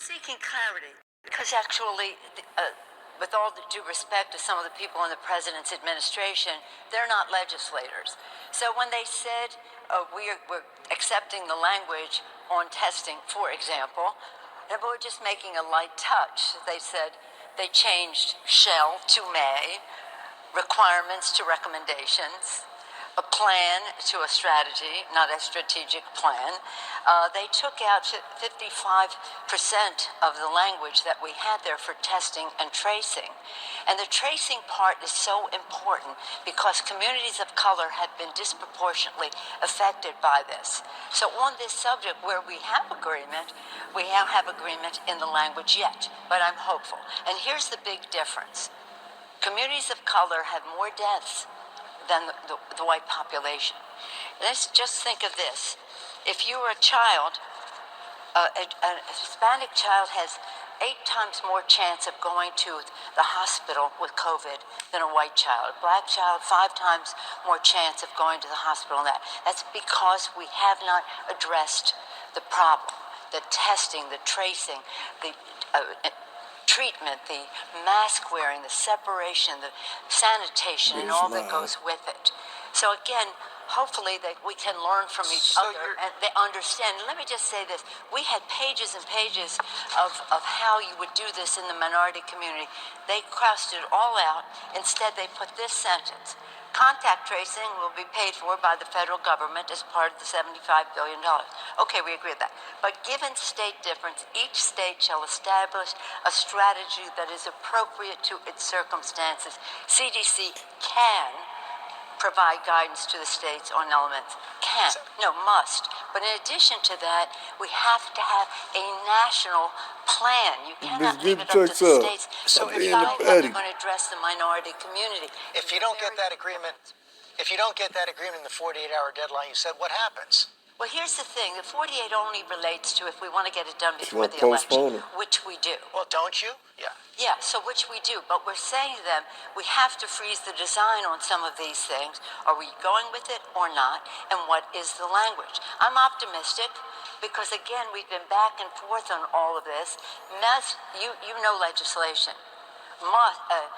seeking clarity because actually, with all due respect to some of the people in the president's administration, they're not legislators. So when they said we're accepting the language on testing, for example, and we're just making a light touch. They said they changed shall to may, requirements to recommendations, a plan to a strategy, not a strategic plan. They took out 55% of the language that we had there for testing and tracing. And the tracing part is so important because communities of color have been disproportionately affected by this. So on this subject where we have agreement, we don't have agreement in the language yet, but I'm hopeful. And here's the big difference. Communities of color have more deaths than the white population. Let's just think of this. If you are a child, a Hispanic child has 8 times more chance of going to the hospital with COVID than a white child. A black child, 5 times more chance of going to the hospital than that. That's because we have not addressed the problem, the testing, the tracing, the treatment, the mask wearing, the separation, the sanitation, and all that goes with it. So again, hopefully that we can learn from each other and they understand. Let me just say this. We had pages and pages of how you would do this in the minority community. They crossed it all out. Instead, they put this sentence. Contact tracing will be paid for by the federal government as part of the $75 billion. Okay, we agree with that. But given state difference, each state shall establish a strategy that is appropriate to its circumstances. CDC can provide guidance to the states on elements. Can, no, must. But in addition to that, we have to have a national plan. You cannot leave it up to the states to decide how they're going to address the minority community. If you don't get that agreement, in the 48-hour deadline, you said, what happens? Well, here's the thing. The 48 only relates to if we want to get it done before the election, which we do. Well, don't you? Yeah. Yeah, so which we do. But we're saying to them, we have to freeze the design on some of these things. Are we going with it or not? And what is the language? I'm optimistic because, again, we've been back and forth on all of this. You know legislation.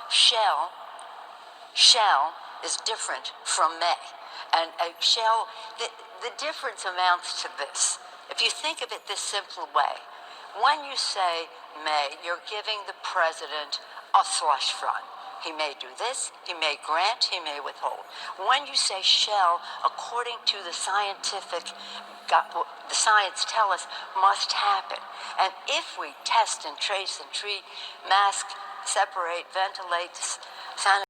Shall is different from may. And the difference amounts to this. If you think of it this simple way, when you say may, you're giving the president a slush fund. He may do this, he may grant, he may withhold. When you say shall, according to the scientific, the science tell us must happen. And if we test and trace and treat, mask, separate, ventilate, sanitize,